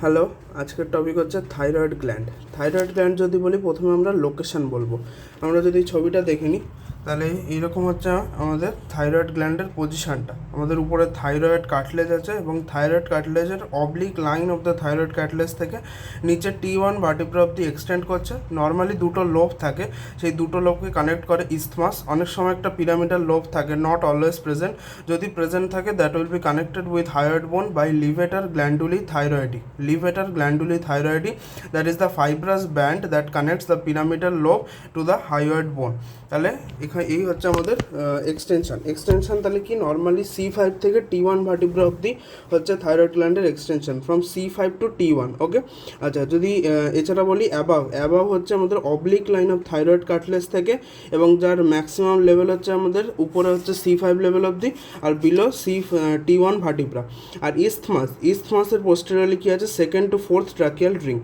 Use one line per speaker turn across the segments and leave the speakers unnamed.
Hello, আজকের topic হচ্ছে thyroid gland. Thyroid gland যদি বলি, প্রথমে আমরা লোকেশন বলবো। আমরা যদি ছবিটা দেখে নিই, তাহলে এইরকম হচ্ছে আমাদের থাইরয়েড গ্ল্যান্ডের পজিশানটা। আমাদের উপরে থাইরয়েড কার্টিলেজ আছে এবং থাইরয়েড কার্টিলেজের oblique line of the thyroid cartilage থেকে নিচে T1 ভার্টিব্রা অবধি এক্সটেন্ড করছে। নর্মালি দুটো লোব থাকে, সেই দুটো লোবকে কানেক্ট করে ইস্থমাস। অনেক সময় একটা পিরামিডাল লোব থাকে, নট অলওয়েজ প্রেজেন্ট। যদি প্রেজেন্ট থাকে, that will be connected with hyoid bone by levator glanduli thyroidei. Levator glanduli thyroidi, that is the fibrous band that connects the pyramidal lobe to the hyoid bone. তাহলে এখানে এই হচ্ছে আমাদের extension. তাহলে কি normally C5 থেকে T1 vertebra অবধি হচ্ছে থাইরয়েড গ্ল্যান্ডের extension, from C5 to T1। Okay, আচ্ছা, যদি এছাড়া বলি অ্যাবাভ হচ্ছে আমাদের oblique line of thyroid cartilage থেকে, এবং যার ম্যাক্সিমাম লেভেল হচ্ছে আমাদের উপরে হচ্ছে C5 লেভেল অবধি, আর বিলো T1 ভার্টিব্রা। আর ইস্থমাসের পোস্টেরিয়রলি কি আছে, second to fourth tracheal ring.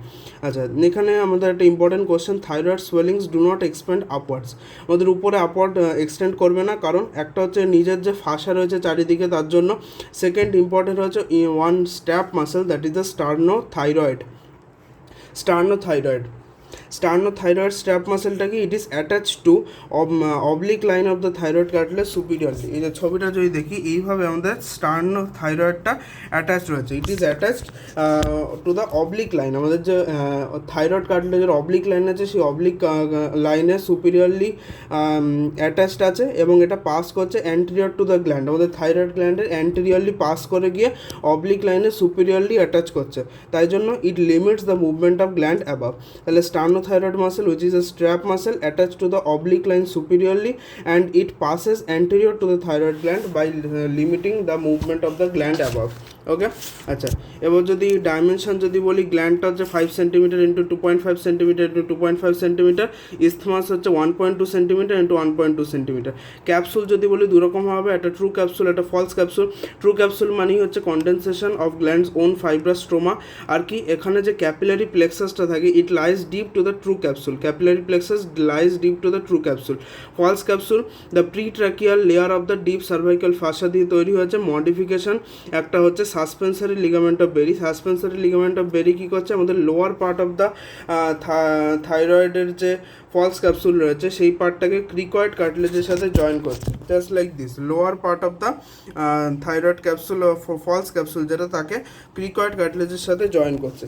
আচ্ছা, এখানে আমাদের একটা important question, thyroid swellings do not expand upwards. আমাদের উপরে আপওয়ার্ড এক্সটেন্ড করবে না, কারণ একটা হচ্ছে নিজের যে ফাঁসা রয়েছে চারিদিকে তার জন্য। সেকেন্ড ইম্পর্টেন্ট হচ্ছে one strap muscle, that is the sternothyroid strap মাসেলটা কি, it is attach to oblique line of the thyroid cartilage superiorly. এই যে ছবিটা যদি দেখি, এইভাবে আমাদের স্টার্নোথাইরয়েডটা অ্যাটাচ রয়েছে। It is attached to the oblique line. আমাদের যে থাইরয়েড কার্টিলেজের অবলিক লাইন আছে, সেই অবলিক লাইনে সুপিরিয়রলি অ্যাটাচড আছে, এবং এটা পাস করছে অ্যান্টেরিয়র টু দ্য গ্ল্যান্ড। আমাদের থাইরয়েড গ্ল্যান্ডের অ্যান্টেরিয়রলি পাস করে গিয়ে অবলিক লাইনে সুপিরিয়রলি অ্যাটাচ করছে, তাই জন্য it limits the movement of gland above. তাহলে sternothyroid muscle, which is a strap muscle attached to the oblique line superiorly, and it passes anterior to the thyroid gland by limiting the movement of the gland above. ওকে, আচ্ছা, এবার যদি dimension যদি বলি, গ্ল্যান্ডটা হচ্ছে 5 centimetre into 2.5 centimetre into 2.5 centimetre, isthmus হচ্ছে 1.2 centimetre into 1.2 centimetre. Capsule যদি বলি দুরকম হবে, একটা ট্রু ক্যাপসুল, একটা ফলস ক্যাপসুল। ট্রু ক্যাপসুল মানেই হচ্ছে condensation of gland's own fibrous stroma. আর কি, এখানে যে ক্যাপিলারি প্লেক্সাসটা থাকে, it lies deep to the true capsule. Capillary plexus lies deep to the true capsule. False capsule, the pretracheal layer of the deep cervical fascia দিয়ে তৈরি হয়েছে। Modification, একটা হচ্ছে suspensory ligament of Berry. Suspensory ligament of Berry কী করছে, আমাদের lower part of the থাইরয়েডের যে ফলস ক্যাপসুল রয়েছে, সেই পার্টটাকে ক্রিকয়েড কার্টিলেজের সাথে জয়েন করছে, just like this. Lower part of the thyroid capsule, false capsule, যেটা তাকে ক্রিকয়েড কার্টিলেজের সাথে জয়েন করছে।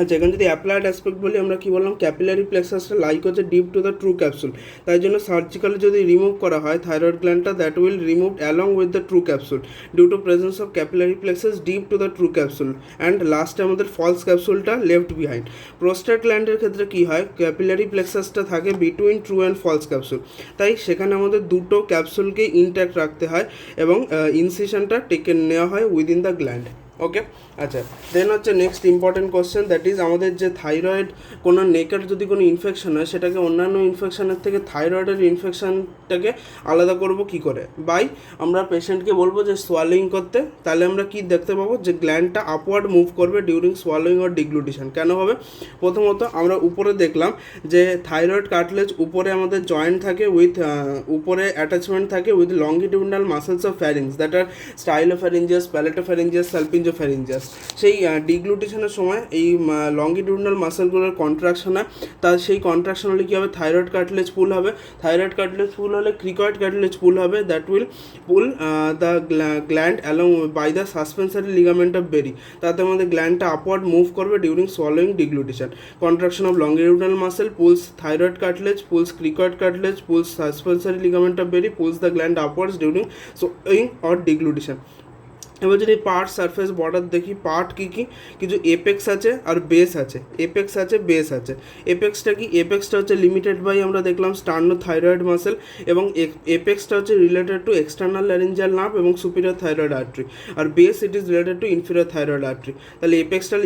আচ্ছা, এখানে যদি অ্যাপ্লাইড অ্যাসপেক্ট বলি, আমরা কী বললাম, ক্যাপিলারি প্লেক্সাসটা লাইক হচ্ছে deep to the true capsule, তাই জন্য সার্জিক্যালি যদি রিমুভ করা হয় থাইরয়েড গ্ল্যান্ডটা, that will remove along with the true capsule due to presence of capillary plexus deep to the true capsule, and লাস্টে আমাদের ফলস ক্যাপসুলটা লেফট বিহাইন্ড। প্রোস্টেট গ্ল্যান্ডের ক্ষেত্রে কী হয়, ক্যাপিলারি প্লেক্সাসটা থাকে between true and false capsule, তাই সেখানে আমাদের দুটো ক্যাপসুলকে ইনট্যাক্ট রাখতে হয়, এবং ইনসিশনটা নেওয়া হয় উইদিন দ্য গ্ল্যান্ড। ওকে, আচ্ছা, দেন হচ্ছে next important question, that is আমাদের যে থাইরয়েড, কোনো নেকের যদি কোনো ইনফেকশন হয়, সেটাকে অন্যান্য ইনফেকশনের থেকে থাইরয়েডের ইনফেকশনটাকে আলাদা করব কি করে? আমরা পেশেন্টকে বলবো যে সোয়ালোইং করতে, তাহলে আমরা কি দেখতে পাবো, যে গ্ল্যান্ডটা আপওয়ার্ড মুভ করবে ডিউরিং সোয়ালোইং অর ডিগ্লুটিশন। কেন হবে? প্রথমত আমরা উপরে দেখলাম যে থাইরয়েড কার্টিলেজ উপরে আমাদের জয়েন্ট থাকে উইথ, উপরে অ্যাটাচমেন্ট থাকে with longitudinal muscles of pharynx, that are stylopharyngeus, palatopharyngeus, salpingopharyngeus. সেই ডিগ্লুটেশনের সময় এই লংগিটিউডনাল মাসেলগুলোর কন্ট্রাকশন হয়, তার সেই কন্ট্রাকশন হলে কী হবে, থাইরয়েড কার্টিলেজ পুল হবে। থাইরয়েড কার্টিলেজ পুল হলে ক্রিকয়েড কার্টিলেজ পুল হবে, that will pull the gland along by the suspensory ligament of Berry. তাতে আমাদের গ্ল্যান্ডটা আপওয়ার্ড মুভ করবে during swallowing deglutition. Contraction of longitudinal muscle pulls thyroid cartilage, pulls cricoid cartilage, pulls suspensory ligament of Berry, pulls the gland upwards during swallowing or deglutition. এবার যদি part, surface, border দেখি, part কী কী, কিছু apex আছে আর base আছে, apex আছে, বেস আছে। এপেক্সটা কি, এপেক্সটা হচ্ছে লিমিটেড বাই, আমরা দেখলাম, স্টার্নোথাইরয়েড মাসেল, এবং এপেক্সটা হচ্ছে related to external laryngeal nerve এবং সুপিরিয়র থাইরয়েড আর্টারি, আর base it is related to inferior thyroid artery. তাহলে এপেক্সটা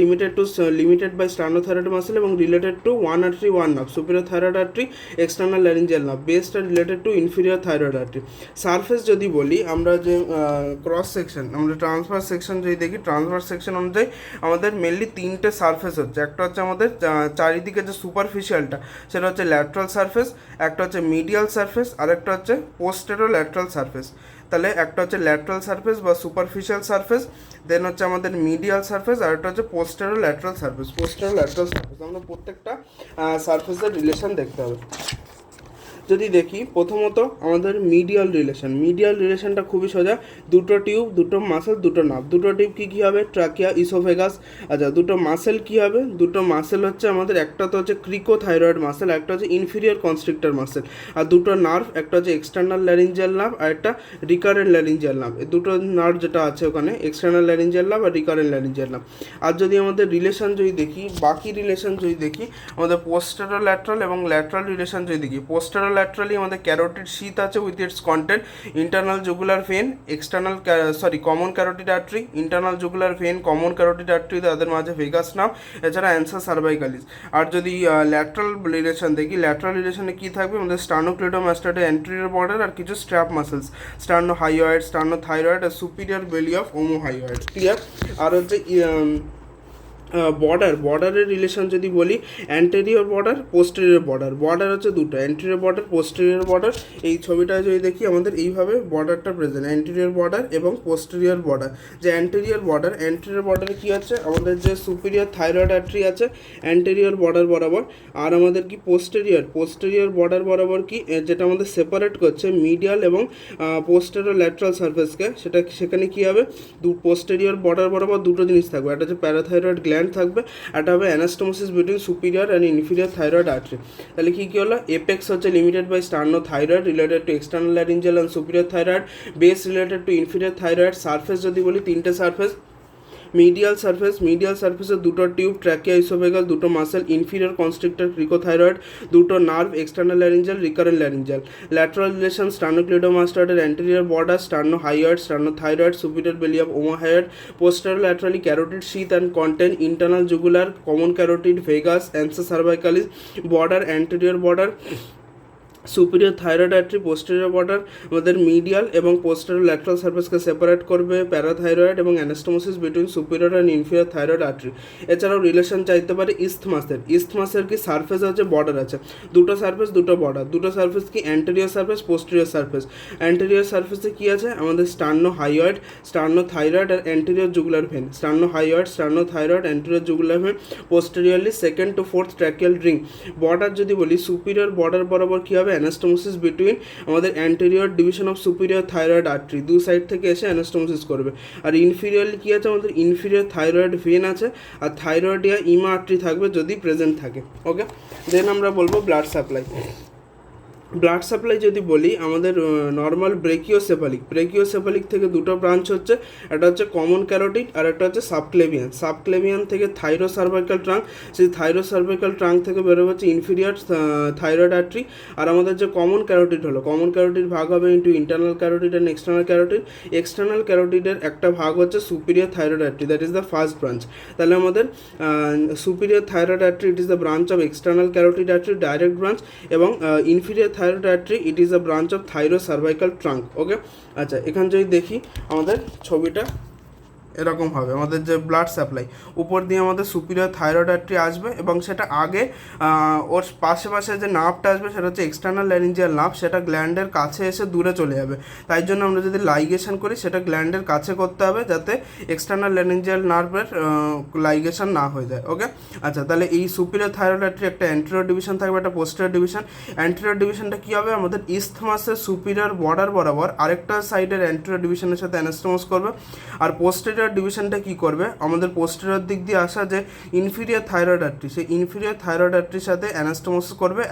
লিমিটেড বাই স্টার্নোথাইরয়েড মাসেল এবং related to one artery, one nerve, superior thyroid artery, external laryngeal nerve. বেসটা related to inferior thyroid artery. Surface যদি বলি, আমরা যে cross section, আমরা transverse section যদি দেখি, ট্রান্সভার্স সেকশন অনুযায়ী আমাদের মেনলি তিনটে সারফেস হচ্ছে। একটা হচ্ছে আমাদের চারিদিকে যে সুপারফিশিয়ালটা, সেটা হচ্ছে ল্যাটারাল সারফেস, একটা হচ্ছে মিডিয়াল সারফেস, আর একটা হচ্ছে পোস্টেরো ল্যাটারাল সারফেস। তাহলে একটা হচ্ছে ল্যাটারাল সারফেস বা সুপারফিশিয়াল সারফেস, দেন হচ্ছে আমাদের মিডিয়াল সারফেস, আর একটা হচ্ছে পোস্টেরো ল্যাটারাল সারফেস। পোস্টেরো ল্যাটারাল সারফেস আমরা প্রত্যেকটা সারফেসের রিলেশন দেখতে হবে। যদি দেখি প্রথমত আমাদের মিডিয়াল রিলেশনটা খুবই সোজা, দুটো টিউব, দুটো মাসেল, দুটো নার্ভ। দুটো টিউব কী হবে? Trachea, oesophagus. আচ্ছা, দুটো মাসেল কী হবে? দুটো মাসেল হচ্ছে আমাদের, একটা তো হচ্ছে ক্রিকোথাইরয়েড মাসেল, একটা হচ্ছে ইনফিরিয়র কনস্ট্রিক্টর মাসেল। আর দুটো নার্ভ, একটা হচ্ছে এক্সটার্নাল ল্যারিঞ্জিয়াল নার্ভ আর একটা রিকারেন্ট ল্যারিঞ্জিয়াল নার্ভ। এই দুটো নার্ভ যেটা আছে ওখানে, এক্সটার্নাল ল্যারিঞ্জিয়াল নার্ভ আর রিকারেন্ট ল্যারিঞ্জিয়াল নার্ভ। আর যদি আমাদের রিলেশন যদি দেখি, বাকি রিলেশন যদি দেখি, আমাদের পোস্টেরো ল্যাটারাল এবং ল্যাটারাল রিলেশন যদি দেখি, পোস্টেরো ল্যাটারালি আমাদের ক্যারোটিড শীথ আছে with its content, internal jugular when, external common carotid artery, internal jugular when, common carotid artery, তাদের মাঝে ভেগাস নার্ভ, এছাড়া অ্যান্সার সার্ভাইকালিস। আর যদি ল্যাটারাল রিলেশন দেখি, ল্যাটারাল রিলেশনে কী থাকবে? আমাদের স্টার্নোক্লিটোমাস্টাইডের অ্যান্টেরিয়র বর্ডার আর কিছু স্ট্র্যাপ মাসেলস, স্টার্নোহাইয়েড, স্টার্নোথাইরয়েড আর superior belly of omohyoid. Clear? আর হচ্ছে বর্ডারের রিলেশন যদি বলি, অ্যান্টেরিয়র বর্ডার, পোস্টেরিয়র বর্ডার হচ্ছে দুটো, অ্যান্টেরিয়র বর্ডার, পোস্টেরিয়র বর্ডার। এই ছবিটা যদি দেখি আমাদের এইভাবে বর্ডারটা প্রেজেন্ট, অ্যান্টেরিয়র বর্ডার এবং পোস্টেরিয়র বর্ডার। যে অ্যান্টেরিয়র বর্ডারে কী আছে? আমাদের যে সুপিরিয়র থাইরয়েড আর্টারি আছে অ্যান্টেরিয়র বর্ডার বরাবর, আর আমাদের কি পোস্টেরিয়র বর্ডার বরাবর কি যেটা আমাদের সেপারেট করছে মিডিয়াল এবং পোস্টেরিয়র ল্যাটারাল সারফেসকে, সেখানে কী হবে? পোস্টেরিয়র বর্ডার বরাবর দুটো জিনিস থাকবে, একটা হচ্ছে প্যারাথাইরয়েড গ্ল্যান্ড থাকবে, একটা হবে anastomosis between superior and inferior thyroid artery. তাহলে কী হলো? এপেক্স হচ্ছে limited by sternothyroid related to external laryngeal and superior thyroid, base related to inferior thyroid. Surface যদি বলি, তিনটে সারফেস। মিডিয়াল সারফেসে দুটো টিউব, ট্র্যাকিয়া, ইসোফেগাস, দুটো মাসেল, ইনফিরিয়র কনস্ট্রিক্টর, ক্রিকোথাইরয়েড, দুটো nerve, external laryngeal, recurrent laryngeal. Lateral relation, স্টার্নোক্লিটোমাস্টাইডের anterior border, sternohyoid, sternothyroid, superior belly of omohyoid, posterolaterally carotid sheath and content, internal jugular, common carotid, vagus, ansa cervicalis. Border, anterior border, superior thyroid artery, posterior border আমাদের medial এবং posterior lateral সারফেসকে separate করবে, parathyroid এবং anastomosis between superior and inferior thyroid artery. এছাড়াও relation চাইতে পারে ইস্থমাসের কি surface আছে, বর্ডার আছে, দুটো সারফেস, দুটো বর্ডার। দুটো সারফেস কি? Anterior surface, posterior surface. Anterior সারফেসে কি আছে? আমাদের স্টার্নোহাইয়েড, স্টার্নোথাইরয়েড আর anterior jugular vein, sternohyoid, sternothyroid, anterior jugular vein, posteriorly second to fourth tracheal ring. Border যদি বলি, সুপিরিয়র বর্ডার বরাবর কী হবে? অ্যানাস্টোমোসিস বিটুইন আমাদের anterior division of superior thyroid artery, দু সাইড থেকে এসে অ্যানাস্টোমোসিস করবে। আর ইনফিরিয়রলি কী আছে? আমাদের ইনফিরিয়র থাইরয়েড ভেন আছে, আর থাইরয়েডিয়া ইমা আর্টারি থাকবে যদি প্রেজেন্ট থাকে। ওকে, দেন আমরা বলবো ব্লাড সাপ্লাই যদি বলি, আমাদের নর্মাল ব্রেকিওসেফালিক থেকে দুটো ব্রাঞ্চ হচ্ছে, একটা হচ্ছে কমন ক্যারোটিড আর একটা হচ্ছে সাবক্লেভিয়ান থেকে থাইরোসার্ভাইকাল ট্রাঙ্ক, সেই থাইরোসার্ভাইকাল ট্রাঙ্ক থেকে বেরোবে হচ্ছে ইনফিরিয়র থাইরয়েড আর্টারি। আর আমাদের যে কমন ক্যারোটিড ভাগ হবে into internal carotid and external ক্যারোটিডের একটা ভাগ হচ্ছে superior thyroid artery, that is the first branch. তাহলে আমাদের superior thyroid artery, it is the branch of external carotid artery, direct branch, এবং inferior thyroid artery, it is a branch of thyrocervical trunk. Okay, আচ্ছা, এখানে যদি দেখি আমাদের ছবিটা এরকম হবে। আমাদের যে ব্লাড সাপ্লাই, উপর দিয়ে আমাদের সুপিরিয়র থাইরয়েড আর্টারি আসবে এবং সেটা আগে ওর পাশে যে নার্ভটা আসবে সেটা হচ্ছে এক্সটার্নাল ল্যারিঞ্জিয়াল নার্ভ, সেটা গ্ল্যান্ডের কাছে এসে দূরে চলে যাবে। তাই জন্য আমরা যদি লাইগেশন করি সেটা গ্ল্যান্ডের কাছে করতে হবে, যাতে এক্সটার্নাল ল্যারিঞ্জিয়াল নার্ভের লাইগেশন না হয়ে যায়। ওকে, আচ্ছা, তাহলে এই সুপিরিয়র থাইরয়েড আর্টারি একটা অ্যান্টেরিয়র ডিভিশন থাকবে, একটা পোস্টেরিয়র ডিভিশন। অ্যান্টেরিয়র ডিভিশনটা কী হবে? আমাদের ইস্থমাসের সুপিরিয়র বর্ডার বরাবর আরেকটা সাইডের অ্যান্টেরিয়র ডিভিশনের সাথে অ্যানাস্টোমোস করবে। আর পোস্টেরিয়র ডিভিশনটা কি করবে? আমাদের পোস্টেরিয়র দিক দিয়ে আসা যে ইনফিরিয়র থাইরয়েড আর্টারি, সেই ইনফিরিয়র থাইরয়েড আর্টারির সাথে অ্যানাস্টোমোসিস করবে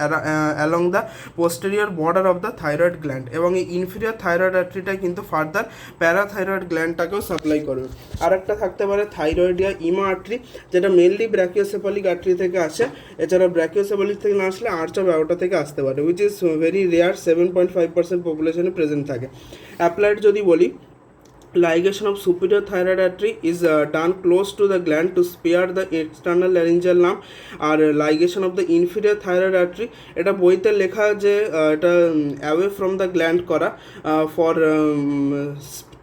along the posterior border of the thyroid gland, এবং এই ইনফিরিয়র থাইরয়েড আর্টারিটা কিন্তু ফার্দার প্যারাথাইরয়েড গ্ল্যান্ডটাকেও সাপ্লাই করবে। আর একটা থাকতে পারে থাইরয়েডিয়া ইমা আর্টারি, যেটা মেনলি ব্র্যাকিওসেফালিক আর্টারি থেকে আসে। এছাড়া ব্র্যাকিওসেফালিক থেকে না আসলে আর্চ অফ অ্যাওর্টা থেকে আসতে পারে, উইচ ইজ ভেরি রেয়ার, 7.5% পপুলেশনে প্রেজেন্ট থাকে। অ্যাপ্লাইড যদি বলি, ligation of superior thyroid artery is done close to the gland to spare the external laryngeal nerve, R ligation of the inferior thyroid artery এটা বইতে লেখা যে এটা away from the gland করা for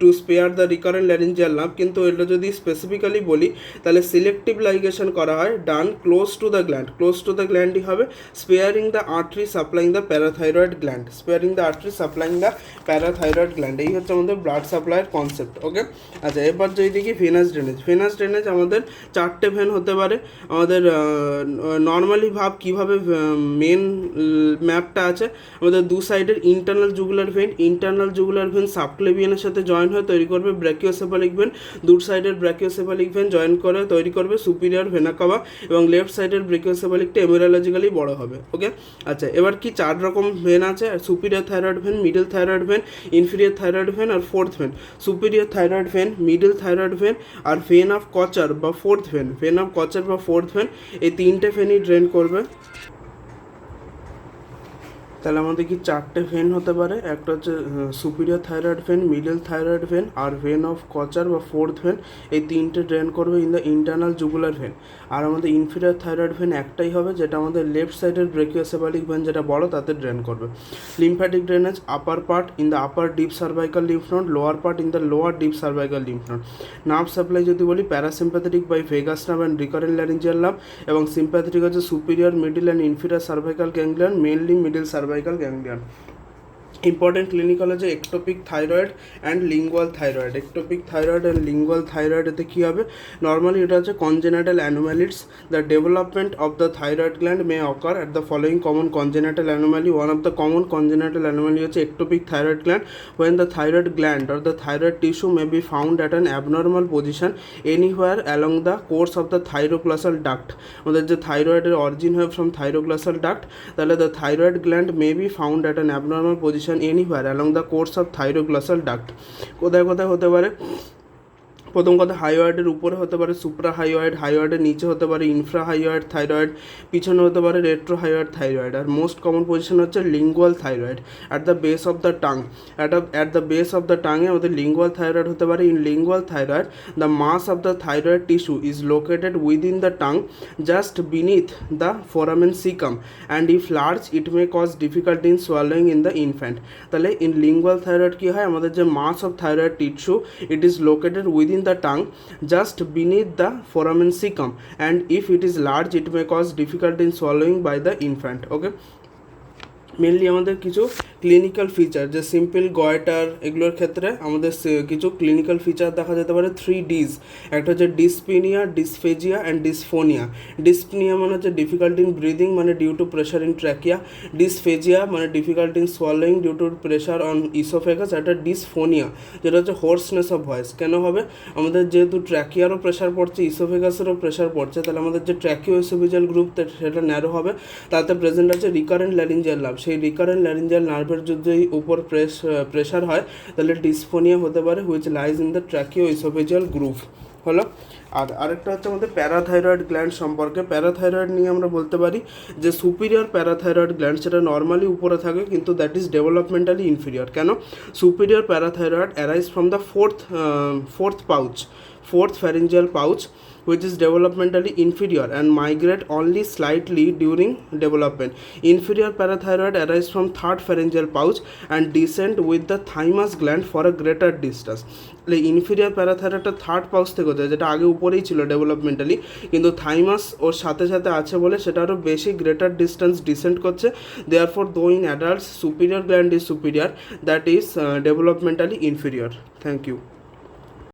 to spare the recurrent laryngeal nerve, কিন্তু এটা যদি specifically বলি তাহলে সিলেক্টিভ লাইগেশন করা হয় done close to the gland. Close to the গ্ল্যান্ডই হবে sparing the artery supplying the parathyroid gland, sparing the artery supplying the parathyroid gland. এই হচ্ছে আমাদের ব্লাড সাপ্লাইয়ের কনসেপ্ট। ওকে, আচ্ছা এবার যদি দেখি ভেনাস ড্রেনেজ। ভেনাস ড্রেনেজ আমাদের 4টে ভেন হতে পারে। আমাদের নর্মালি ভাব কীভাবে মেন ম্যাপটা আছে, আমাদের দু সাইডের internal jugular vein, internal jugular vein সাবক্লেভিয়ানের সাথে জয়েন হয়ে তৈরি করবে ব্র্যাকিওসেফালিক ভেন, দু সাইডের ব্র্যাকিওসেফালিক ভেন জয়েন করে তৈরি করবে সুপিরিয়র ভেনা কাভা, এবং লেফট সাইডের ব্র্যাকিওসেফালিকটা এমোরালজিক্যালি বড় হবে। ওকে, আচ্ছা এবার কি 4 রকম ভেন আছে, superior thyroid vein, middle thyroid vein, inferior thyroid vein আর fourth vein. Superior thyroid vein, middle thyroid vein আর ভেন অফ কচার বা fourth vein, vein of Kocher বা ফোর্থ ভেন, এই 3টে ভেনই ড্রেন করবে। তাহলে আমাদের কি 4টে ভেন হতে পারে, একটা হচ্ছে superior thyroid vein, middle thyroid vein আর ভেন অফ কচার বা ফোর্থ ভেন, এই 3টে ড্রেন করবে in the internal jugular vein. আর আমাদের ইনফিরিয়র থাইরয়েড ভেন একটাই হবে, যেটা আমাদের লেফট সাইডের ব্রেকিওসেফালিক ভেন যেটা বড় তাতে ড্রেন করবে। Lymphatic drainage upper part in the upper deep cervical lymph node, lower part in the lower deep cervical lymph node. Nerve supply যদি বলি parasympathetic by vagus nerve and recurrent laryngeal nerve, এবং sympathetic হচ্ছে superior, middle and inferior cervical ganglion, mainly middle cervical ganglion. Important clinical হচ্ছে ectopic thyroid and lingual thyroid. Ectopic thyroid and lingual thyroid এতে কী হবে, normally এটা হচ্ছে congenital অ্যানোম্যালিস। The development of the thyroid gland may occur at the following common congenital anomaly. One of the common congenital anomaly হচ্ছে ectopic thyroid gland, when the thyroid gland or the thyroid tissue may be found at an abnormal position anywhere along the course of the thyroglossal duct। আমাদের যে থাইরয়েডের origin হয় from থাইরোগ্লসাল duct, তাহলে the thyroid gland may be found at an abnormal position anywhere along the course of thyroglossal duct। কোথায় কোথায় হতে পারে, প্রথম কথা হাইওয়েডের উপরে হতে পারে সুপ্রা হাইওয়েড, হাইওয়েডের নিচে হতে পারে ইনফ্রা হাইওয়েড থাইরয়েড, পিছনে হতে পারে রেট্রো হাইওয়েড থাইরয়েড, আর মোস্ট কমন পজিশন হচ্ছে lingual thyroid at the base of the tongue. At the base of the টাঙে আমাদের লিঙ্গুয়াল থাইরয়েড হতে পারে। In lingual thyroid the mass of the thyroid tissue is located within the tongue just beneath the foramen caecum, and if large it may cause difficulty in swallowing in the infant. তাহলে in lingual thyroid কী হয়, আমাদের যে মাস of thyroid tissue it is located within the tongue just beneath the foramen cecum, and if it is large it may cause difficulty in swallowing by the infant। Okay, mainly আমাদের কিছু clinical feature, যে simple goitre এগুলোর ক্ষেত্রে আমাদের কিছু clinical feature দেখা যেতে পারে 3Ds। একটা হচ্ছে dyspnoea, dysphagia and dysphonia. Dyspnoea মানে হচ্ছে ডিফিকাল্টি ইন ব্রিদিং মানে due to pressure in trachea, dysphagia মানে difficulty in swallowing due to pressure on oesophagus, একটা ডিসফোনিয়া যেটা হচ্ছে হোর্সনেস অফ ভয়েস। কেন হবে, আমাদের যেহেতু ট্র্যাকিয়ারও প্রেশার পড়ছে, ইসোফেগাসেরও প্রেশার পড়ছে, তাহলে আমাদের যে ট্র্যাকিও ইসোফেজিয়াল গ্রুপ সেটা ন্যারো হবে। তাতে প্রেজেন্ট আছে রিকারেন্ট ল্যারিঞ্জিয়াল নার্ভ। সেই রিকারেন্ট ল্যারিঞ্জিয়াল নার্ভের যদি উপর প্রেশার হয় তাহলে ডিসফোনিয়া হতে পারে, which lies in the tracheo oesophageal group হলো। আর আরেকটা হচ্ছে আমাদের প্যারাথাইরয়েড গ্ল্যান্ড সম্পর্কে। প্যারাথাইরয়েড নিয়ে আমরা বলতে পারি যে সুপিরিয়র প্যারাথাইরয়েড গ্ল্যান্ড সেটা নর্মালি উপরে থাকে, কিন্তু দ্যাট ইজ ডেভেলপমেন্টালি ইনফিরিয়র। কেন, superior parathyroid arise from the fourth pharyngeal pouch, which is developmentally inferior and migrate only slightly during development. Inferior parathyroid arise from third pharyngeal pouch and descend with the thymus gland for a greater distance। Inferior প্যারাথাইরয়েডটা third pouch থেকে হচ্ছে, যেটা আগে উপরেই ছিল ডেভেলপমেন্টালি, কিন্তু thymus ওর সাথে সাথে আছে বলে সেটা আরও বেশি গ্রেটার ডিস্টেন্স ডিসেন্ড করছে। Therefore though in adults superior gland is superior, that is developmentally inferior. Thank you.